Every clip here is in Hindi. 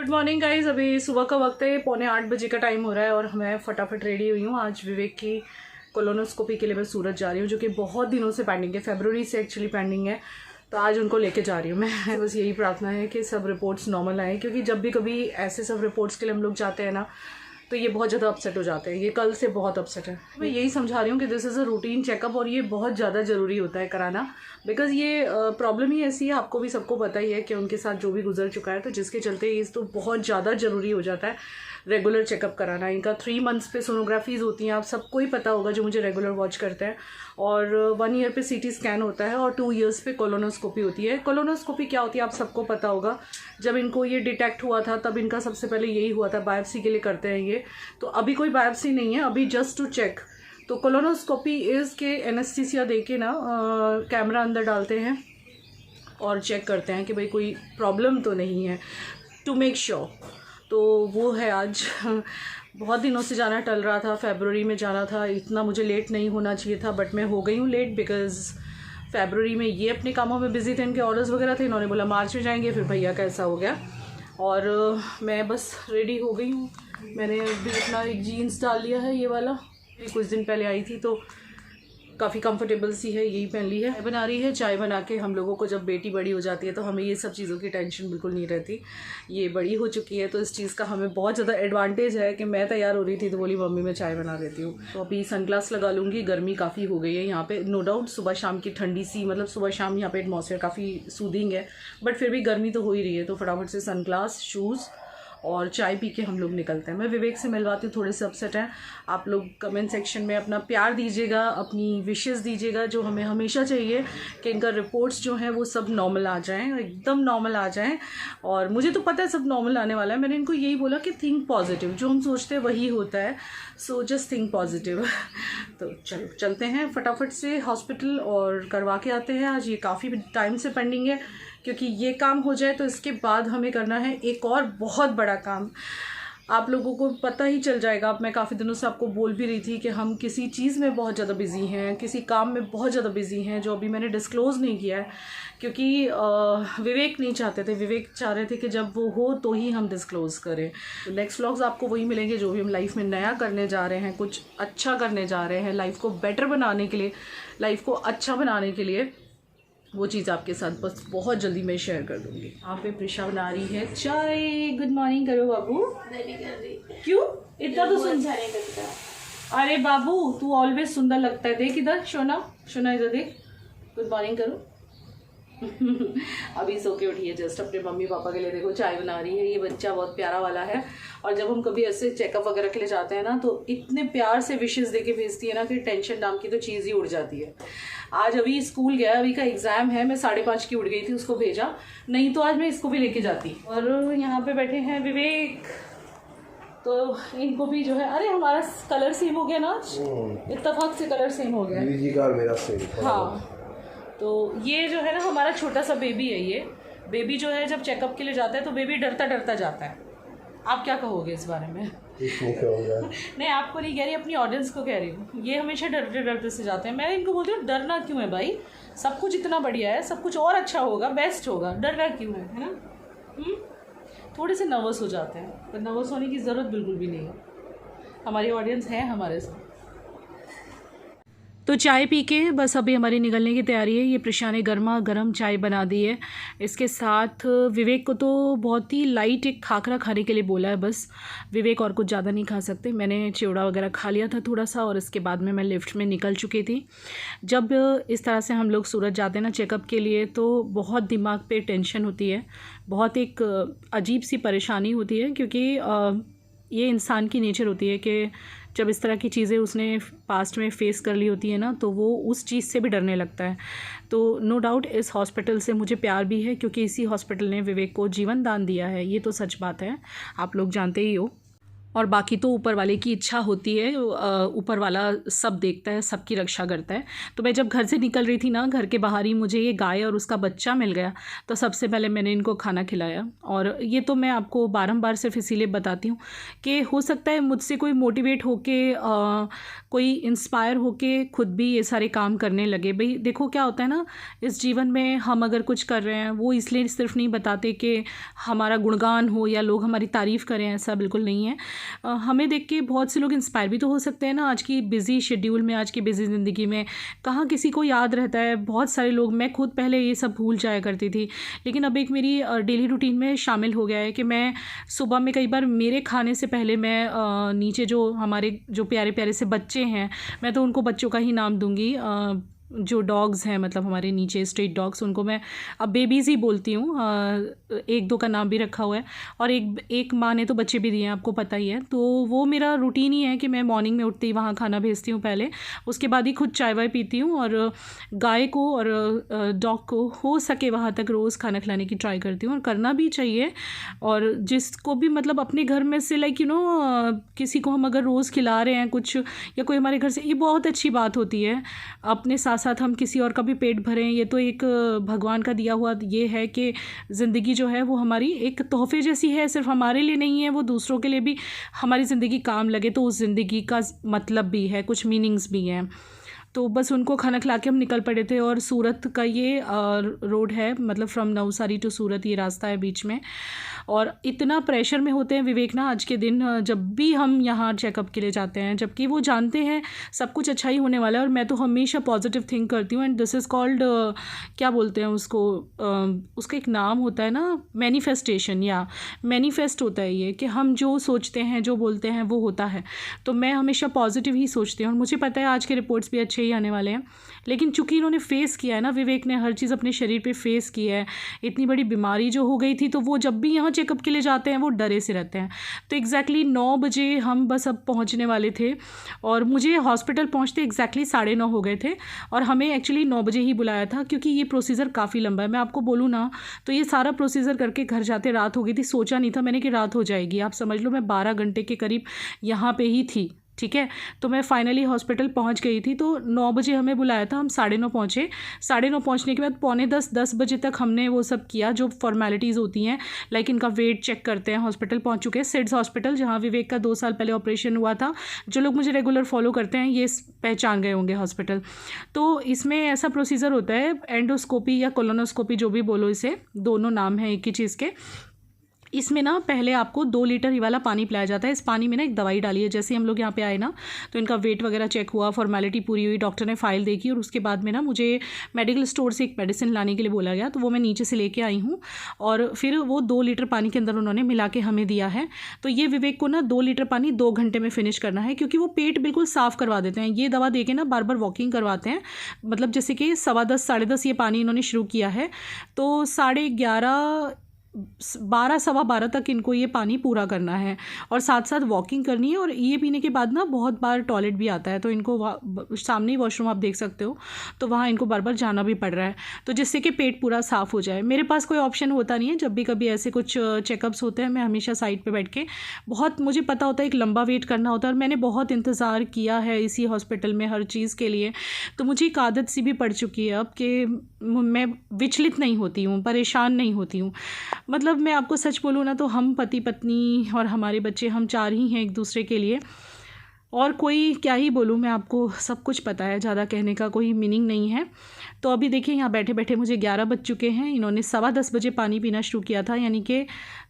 Good morning guys. अभी सुबह का वक्त है, 7:45 बजे का टाइम हो रहा है और मैं फटाफट रेडी हुई हूँ। आज विवेक की कोलोनोस्कोपी के लिए मैं सूरत जा रही हूँ, जो कि बहुत दिनों से पेंडिंग है, फरवरी से एक्चुअली पेंडिंग है। तो आज उनको लेके जा रही हूँ मैं। बस यही प्रार्थना है कि सब रिपोर्ट्स नॉर्मल आए, क्योंकि जब भी कभी ऐसे सब रिपोर्ट्स के लिए हम लोग जाते हैं ना, तो ये बहुत ज़्यादा अपसेट हो जाते हैं। ये कल से बहुत अपसेट है। मैं यही समझा रही हूँ कि this is a routine checkup और ये बहुत ज़्यादा ज़रूरी होता है कराना, बिकॉज़ ये प्रॉब्लम ही ऐसी है, आपको भी सबको पता ही है कि उनके साथ जो भी गुजर चुका है, तो जिसके चलते ये तो बहुत ज़्यादा ज़रूरी हो जाता है रेगुलर चेकअप कराना। इनका 3 मंथ्स पे सोनोग्राफीज़ होती हैं, आप सबको ही पता होगा जो मुझे रेगुलर वॉच करते हैं। और 1 ईयर पे CT स्कैन होता है और 2 ईयर्स पे कोलोनोस्कोपी होती है। कोलोनोस्कोपी क्या होती है आप सबको पता होगा। जब इनको ये डिटेक्ट हुआ था तब इनका सबसे पहले यही हुआ था, बायोप्सी के लिए करते हैं ये। तो अभी कोई बायोप्सी नहीं है, अभी जस्ट टू चेक। तो कोलोनोस्कोपी इज़ के एनेस्थीसिया दे के ना कैमरा अंदर डालते हैं और चेक करते हैं कि भाई कोई प्रॉब्लम तो नहीं है, टू मेक श्योर। तो वो है आज। बहुत दिनों से जाना टल रहा था, फरवरी में जाना था, इतना मुझे लेट नहीं होना चाहिए था, बट मैं हो गई हूँ लेट बिकॉज़ फरवरी में ये अपने कामों में बिज़ी थे, इनके ऑर्डर्स वगैरह थे, इन्होंने बोला मार्च में जाएंगे, फिर भैया का ऐसा हो गया और मैं बस रेडी हो गई हूँ। मैंने भी अपना एक जीन्स डाल लिया है, ये वाला, ये कुछ दिन पहले आई थी तो काफ़ी कंफर्टेबल सी है, यही पहन ली है। चाय बना रही है, चाय बना के हम लोगों को, जब बेटी बड़ी हो जाती है तो हमें ये सब चीज़ों की टेंशन बिल्कुल नहीं रहती। ये बड़ी हो चुकी है तो इस चीज़ का हमें बहुत ज़्यादा एडवांटेज है कि मैं तैयार हो रही थी तो बोली मम्मी मैं चाय बना देती हूँ। तो अभी सनग्लास लगा लूँगी, गर्मी काफ़ी हो गई है यहाँ पे, नो डाउट। सुबह शाम की ठंडी सी, मतलब सुबह शाम यहाँ पे एटमॉस्फेयर काफ़ी सूदिंग है, बट फिर भी गर्मी तो हो ही रही है। तो फटाफट से सनग्लास, शूज़ और चाय पी के हम लोग निकलते हैं। मैं विवेक से मिलवाती हूँ, थोड़े से अपसेट हैं। आप लोग कमेंट सेक्शन में अपना प्यार दीजिएगा, अपनी विशेस दीजिएगा, जो हमें हमेशा चाहिए कि इनका रिपोर्ट्स जो हैं वो सब नॉर्मल आ जाएं, एकदम नॉर्मल आ जाएं। और मुझे तो पता है सब नॉर्मल आने वाला है। मैंने इनको यही बोला कि थिंक पॉजिटिव, जो हम सोचते हैं वही होता है, सो जस्ट थिंक पॉजिटिव। तो चलो चलते हैं फटाफट से हॉस्पिटल और करवा के आते हैं। आज ये काफ़ी टाइम से पेंडिंग है, क्योंकि ये काम हो जाए तो इसके बाद हमें करना है एक और बहुत बड़ा काम। आप लोगों को पता ही चल जाएगा, अब मैं काफ़ी दिनों से आपको बोल भी रही थी कि हम किसी चीज़ में बहुत ज़्यादा बिजी हैं, किसी काम में बहुत ज़्यादा बिजी हैं, जो अभी मैंने डिस्क्लोज़ नहीं किया है, क्योंकि विवेक नहीं चाहते थे। विवेक चाह रहे थे कि जब वो हो तो ही हम डिस्क्लोज़ करें। तो नेक्स्ट व्लॉग्स आपको वही मिलेंगे जो भी हम लाइफ में नया करने जा रहे हैं, कुछ अच्छा करने जा रहे हैं, लाइफ को बेटर बनाने के लिए, लाइफ को अच्छा बनाने के लिए, वो चीज़ आपके साथ बस बहुत जल्दी मैं शेयर कर दूँगी। यहाँ पे प्रिशा बना रही है चाय। गुड मॉर्निंग करो बाबू। नहीं कर रही। क्यों इतना तो सुन? नहीं करता। अरे बाबू तू ऑलवेज सुंदर लगता है। देख इधर, शोना शोना इधर देख। गुड मॉर्निंग करो। अभी सो के उठी है जस्ट, अपने मम्मी पापा के लिए देखो चाय बना रही है। ये बच्चा बहुत प्यारा वाला है, और जब हम कभी ऐसे चेकअप वगैरह के लिए जाते हैं ना, तो इतने प्यार से विशेस दे के भेजती है ना कि टेंशन नाम की तो चीज़ ही उड़ जाती है। आज अभी स्कूल गया, अभी का एग्ज़ाम है, मैं 5:30 की उठ गई थी, उसको भेजा, नहीं तो आज मैं इसको भी लेके जाती। और यहाँ पे बैठे हैं विवेक, तो इनको भी जो है, अरे हमारा कलर सेम हो गया ना आज, इत्तेफाक से कलर सेम हो गया। जी का मेरा सेम। हाँ, तो ये जो है ना हमारा छोटा सा बेबी है। ये बेबी जो है जब चेकअप के लिए जाता है तो बेबी डरता डरता जाता है। आप क्या कहोगे इस बारे में? नहीं आपको नहीं कह रही, अपनी ऑडियंस को कह रही हूँ। ये हमेशा डरते डरते से जाते हैं। मैं इनको बोलती हूँ डरना क्यों है भाई, सब कुछ इतना बढ़िया है, सब कुछ और अच्छा होगा, बेस्ट होगा, डरना क्यों है ना? थोड़े से नर्वस हो जाते हैं, पर नर्वस होने की ज़रूरत बिल्कुल भी नहीं है। हमारी ऑडियंस है हमारे साथ। तो चाय पी के बस अभी हमारी निकलने की तैयारी है। ये प्रिशा ने गर्मा गर्म चाय बना दी है। इसके साथ विवेक को तो बहुत ही लाइट एक खाकरा खाने के लिए बोला है बस। विवेक और कुछ ज़्यादा नहीं खा सकते। मैंने चिवड़ा वगैरह खा लिया था थोड़ा सा, और इसके बाद में मैं लिफ्ट में निकल चुकी थी। जब इस तरह से हम लोग सूरत जाते हैं ना चेकअप के लिए, तो बहुत दिमाग पे टेंशन होती है, बहुत एक अजीब सी परेशानी होती है, क्योंकि ये इंसान की नेचर होती है कि जब इस तरह की चीज़ें उसने पास्ट में फ़ेस कर ली होती है ना, तो वो उस चीज़ से भी डरने लगता है। तो नो डाउट इस हॉस्पिटल से मुझे प्यार भी है, क्योंकि इसी हॉस्पिटल ने विवेक को जीवन दान दिया है, ये तो सच बात है, आप लोग जानते ही हो। और बाकी तो ऊपर वाले की इच्छा होती है, ऊपर वाला सब देखता है, सबकी रक्षा करता है। तो मैं जब घर से निकल रही थी ना, घर के बाहर ही मुझे ये गाय और उसका बच्चा मिल गया, तो सबसे पहले मैंने इनको खाना खिलाया। और ये तो मैं आपको बारंबार सिर्फ इसीलिए बताती हूँ कि हो सकता है मुझसे कोई मोटिवेट होके कोई इंस्पायर होके खुद भी ये सारे काम करने लगे। भाई देखो क्या होता है ना, इस जीवन में हम अगर कुछ कर रहे हैं वो इसलिए सिर्फ नहीं बताते कि हमारा गुणगान हो या लोग हमारी तारीफ़ करें, ऐसा बिल्कुल नहीं है। हमें देख के बहुत से लोग इंस्पायर भी तो हो सकते हैं ना। आज की बिज़ी शेड्यूल में, आज की बिज़ी ज़िंदगी में कहाँ किसी को याद रहता है। बहुत सारे लोग, मैं खुद पहले ये सब भूल जाया करती थी, लेकिन अब एक मेरी डेली रूटीन में शामिल हो गया है कि मैं सुबह में कई बार मेरे खाने से पहले मैं नीचे जो हमारे जो प्यारे प्यारे से बच्चे हैं, मैं तो उनको बच्चों का ही नाम दूँगी, जो डॉग्स हैं मतलब हमारे नीचे स्ट्रीट डॉग्स, उनको मैं अब बेबीज़ ही बोलती हूँ। एक दो का नाम भी रखा हुआ है, और एक माँ ने तो बच्चे भी दिए हैं, आपको पता ही है। तो वो मेरा रूटीन ही है कि मैं मॉर्निंग में उठते ही वहाँ खाना भेजती हूँ पहले, उसके बाद ही खुद चाय वाय पीती हूँ, और गाय को और डॉग को हो सके वहाँ तक रोज़ खाना खिलाने की ट्राई करती हूँ, और करना भी चाहिए। और जिसको भी मतलब अपने घर में से लाइक किसी को हम अगर रोज़ खिला रहे हैं कुछ, या कोई हमारे घर से, ये बहुत अच्छी बात होती है। अपने साथ साथ हम किसी और का भी पेट भरें, ये तो एक भगवान का दिया हुआ ये है कि ज़िंदगी जो है वो हमारी एक तोहफे जैसी है, सिर्फ हमारे लिए नहीं है, वो दूसरों के लिए भी हमारी ज़िंदगी काम लगे, तो उस ज़िंदगी का मतलब भी है, कुछ मीनिंग्स भी हैं। तो बस उनको खाना खिला के हम निकल पड़े थे। और सूरत का ये रोड है, मतलब फ्रॉम नवसारी टू सूरत ये रास्ता है बीच में। और इतना प्रेशर में होते हैं विवेक ना आज के दिन, जब भी हम यहाँ चेकअप के लिए जाते हैं, जबकि वो जानते हैं सब कुछ अच्छा ही होने वाला है। और मैं तो हमेशा पॉजिटिव थिंक करती हूँ, एंड दिस इज़ कॉल्ड क्या बोलते हैं उसको, उसका एक नाम होता है ना, मैनिफेस्टेशन, या मैनिफेस्ट होता है ये, कि हम जो सोचते हैं जो बोलते हैं वो होता है। तो मैं हमेशा पॉजिटिव ही सोचती हूँ, और मुझे पता है आज के रिपोर्ट्स भी अच्छे ही आने वाले हैं। लेकिन चूंकि इन्होंने फेस किया है ना, विवेक ने हर चीज़ अपने शरीर पे फेस की है, इतनी बड़ी बीमारी जो हो गई थी, तो वो जब भी यहाँ चेकअप के लिए जाते हैं वो डरे से रहते हैं। तो एग्जैक्टली 9 बजे हम बस अब पहुँचने वाले थे, और मुझे हॉस्पिटल पहुँचते एग्जैक्टली 9:30 हो गए थे, और हमें एक्चुअली 9 बजे ही बुलाया था, क्योंकि ये प्रोसीजर काफ़ी लंबा है। मैं आपको बोलूँ ना, तो ये सारा प्रोसीजर करके घर जाते रात हो गई थी। सोचा नहीं था मैंने कि रात हो जाएगी, आप समझ लो मैं 12 घंटे के करीब यहाँ पे ही थी, ठीक है। तो मैं फाइनली हॉस्पिटल पहुंच गई थी। तो 9 बजे हमें बुलाया था, हम 9:30 पहुँचे। 9:30 पहुँचने के बाद 9:45-10 बजे तक हमने वो सब किया जो फॉर्मेलिटीज़ होती हैं, लाइक इनका वेट चेक करते हैं। हॉस्पिटल पहुँच चुके हैं, सिड्स हॉस्पिटल, जहाँ विवेक का 2 साल पहले ऑपरेशन हुआ था। जो लोग मुझे रेगुलर फॉलो करते हैं ये पहचान गए होंगे हॉस्पिटल। तो इसमें ऐसा प्रोसीजर होता है, एंडोस्कोपी या कोलोनोस्कोपी जो भी बोलो इसे, दोनों नाम हैं एक ही चीज़ के। इसमें ना पहले आपको 2 लीटर ही वाला पानी पिलाया जाता है। इस पानी में ना एक दवाई डाली है। जैसे हम लोग यहाँ पे आए ना, तो इनका वेट वगैरह चेक हुआ, फॉर्मेलिटी पूरी हुई, डॉक्टर ने फाइल देखी, और उसके बाद में ना मुझे मेडिकल स्टोर से एक मेडिसिन लाने के लिए बोला गया, तो वो मैं नीचे से लेके आई हूँ, और फिर वो 2 लीटर पानी के अंदर उन्होंने मिला के हमें दिया है। तो ये विवेक को ना 2 लीटर पानी 2 घंटे में फिनिश करना है, क्योंकि वो पेट बिल्कुल साफ़ करवा देते हैं। ये दवा दे के ना बार बार वॉकिंग करवाते हैं, मतलब जैसे कि 10:15 10:30 ये पानी इन्होंने शुरू किया है, तो 11:30 12 सवा 12 तक इनको ये पानी पूरा करना है, और साथ साथ वॉकिंग करनी है। और ये पीने के बाद ना बहुत बार टॉयलेट भी आता है, तो इनको सामने ही वॉशरूम आप देख सकते हो, तो वहाँ इनको बार बार जाना भी पड़ रहा है, तो जिससे कि पेट पूरा साफ़ हो जाए। मेरे पास कोई ऑप्शन होता नहीं है, जब भी कभी ऐसे कुछ चेकअप्स होते हैं मैं हमेशा साइड पर बैठ के, बहुत मुझे पता होता है एक लंबा वेट करना होता है, और मैंने बहुत इंतज़ार किया है इसी हॉस्पिटल में हर चीज़ के लिए, तो मुझे एक आदत सी भी पड़ चुकी है अब कि मैं विचलित नहीं होती हूँ, परेशान नहीं होती हूँ। मतलब मैं आपको सच बोलूँ ना, तो हम पति पत्नी और हमारे बच्चे, हम 4 ही हैं एक दूसरे के लिए, और कोई क्या ही बोलूँ मैं आपको, सब कुछ पता है, ज़्यादा कहने का कोई मीनिंग नहीं है। तो अभी देखिए यहाँ बैठे बैठे मुझे 11 बज चुके हैं। इन्होंने 10:15 बजे पानी पीना शुरू किया था, यानी कि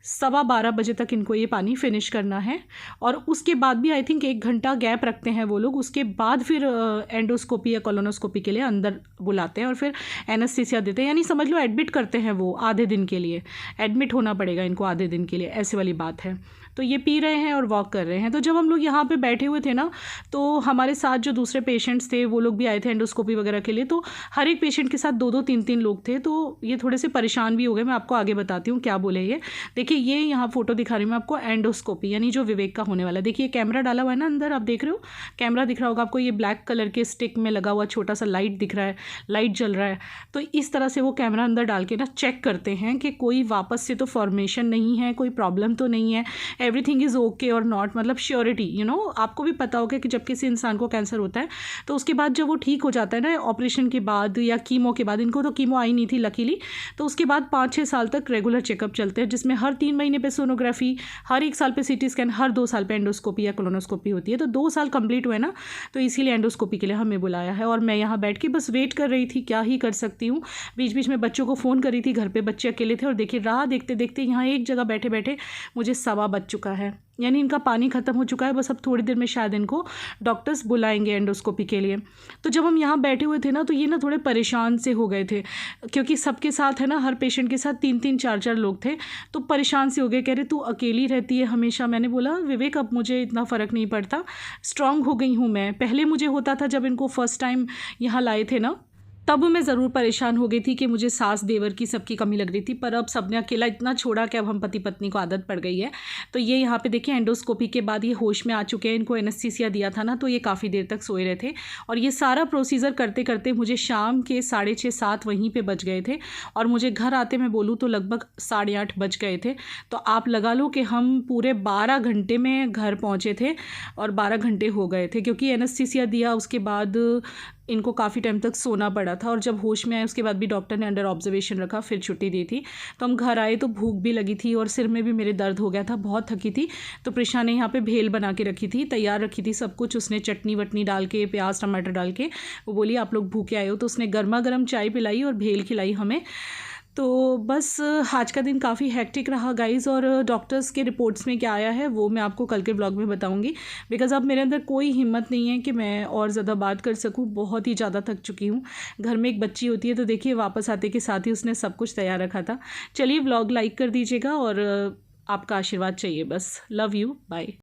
12:15 बजे तक इनको ये पानी फिनिश करना है, और उसके बाद भी आई थिंक 1 घंटा गैप रखते हैं वो लोग। उसके बाद फिर एंडोस्कोपी या कोलोनोस्कोपी के लिए अंदर बुलाते हैं, और फिर एनेस्थीसिया देते हैं, यानी समझ लो एडमिट करते हैं वो आधे दिन के लिए। एडमिट होना पड़ेगा इनको आधे दिन के लिए, ऐसे वाली बात है। तो ये पी रहे हैं और वॉक कर रहे हैं। तो जब हम लोग यहाँ पे बैठे हुए थे ना, तो हमारे साथ जो दूसरे पेशेंट्स थे वो लोग भी आए थे एंडोस्कोपी वगैरह के लिए, तो हर एक पेशेंट के साथ 2-2 3-3 लोग थे, तो ये थोड़े से परेशान भी हो गए। मैं आपको आगे बताती हूँ क्या बोले ये। देखिए देखिए ये यहाँ फोटो दिखा रही हूँ मैं आपको, एंडोस्कोपी यानी जो विवेक का होने वाला है। देखिए कैमरा डाला हुआ है ना अंदर, आप देख रहे हो कैमरा दिख रहा होगा आपको, ये ब्लैक कलर के स्टिक में लगा हुआ छोटा सा लाइट दिख रहा है, लाइट जल रहा है। तो इस तरह से वो कैमरा अंदर डाल के ना चेक करते हैं कि कोई वापस से तो फॉर्मेशन नहीं है, कोई प्रॉब्लम तो नहीं है, एवरीथिंग इज़ ओके और नॉट, मतलब श्योरिटी। आपको भी पता होगा कि जब किसी इंसान को कैंसर होता है तो उसके बाद जब वो ठीक हो जाता है ना, ऑपरेशन के बाद या कीमो के बाद, इनको तो कीमो आई नहीं थी लकीली, तो उसके बाद 5-6 साल तक रेगुलर चेकअप चलते हैं, जिसमें हर 3 महीने पे सोनोग्राफी, हर 1 साल पे सीटी स्कैन, हर 2 साल पे एंडोस्कोपी या कोलोनोस्कोपी होती है। तो 2 साल कंप्लीट हुए ना, तो इसीलिए एंडोस्कोपी के लिए हमें बुलाया है। और मैं यहाँ बैठ के बस वेट कर रही थी, क्या ही कर सकती हूँ। बीच बीच में बच्चों को फ़ोन कर रही थी, घर पे बच्चे अकेले थे, और देखिए राह देखते देखते यहाँ एक जगह बैठे बैठे मुझे 1:15 बज चुका है, यानी इनका पानी ख़त्म हो चुका है। बस अब थोड़ी देर में शायद इनको डॉक्टर्स बुलाएंगे एंडोस्कोपी के लिए। तो जब हम यहाँ बैठे हुए थे ना, तो ये ना थोड़े परेशान से हो गए थे, क्योंकि सबके साथ है ना, हर पेशेंट के साथ 3-3 4-4 लोग थे, तो परेशान से हो गए। कह रहे तू अकेली रहती है हमेशा। मैंने बोला विवेक अब मुझे इतना फ़र्क नहीं पड़ता, स्ट्रांग हो गई हूँ मैं। पहले मुझे होता था जब इनको फर्स्ट टाइम यहाँ लाए थे ना, तब मैं ज़रूर परेशान हो गई थी कि मुझे सास देवर की सबकी कमी लग रही थी, पर अब सबने अकेला इतना छोड़ा कि अब हम पति पत्नी को आदत पड़ गई है। तो ये यहाँ पे देखिए एंडोस्कोपी के बाद ये होश में आ चुके हैं। इनको एनेस्थीसिया दिया था ना, तो ये काफ़ी देर तक सोए रहे थे, और ये सारा प्रोसीजर करते करते मुझे शाम के 6:30-7 वहीं पर बज गए थे, और मुझे घर आते मैं बोलूँ तो लगभग 8:30 बज गए थे। तो आप लगा लो कि हम पूरे 12 घंटे में घर पहुँचे थे, और 12 घंटे हो गए थे, क्योंकि एनेस्थीसिया दिया उसके बाद इनको काफ़ी टाइम तक सोना पड़ा था, और जब होश में आए उसके बाद भी डॉक्टर ने अंडर ऑब्जर्वेशन रखा, फिर छुट्टी दी थी। तो हम घर आए तो भूख भी लगी थी, और सिर में भी मेरे दर्द हो गया था, बहुत थकी थी। तो प्रिशा ने यहाँ पे भेल बना के रखी थी, तैयार रखी थी सब कुछ, उसने चटनी वटनी डाल के, प्याज टमाटर डाल के, वो बोली आप लोग भूखे आए हो, तो उसने गर्मा गर्म चाय पिलाई और भेल खिलाई हमें। तो बस आज का दिन काफ़ी हैक्टिक रहा गाइज़, और डॉक्टर्स के रिपोर्ट्स में क्या आया है वो मैं आपको कल के ब्लॉग में बताऊंगी, बिकॉज़ अब मेरे अंदर कोई हिम्मत नहीं है कि मैं और ज़्यादा बात कर सकूं, बहुत ही ज़्यादा थक चुकी हूं। घर में एक बच्ची होती है तो देखिए वापस आते के साथ ही उसने सब कुछ तैयार रखा था। चलिए ब्लॉग लाइक कर दीजिएगा, और आपका आशीर्वाद चाहिए बस। Love you, bye.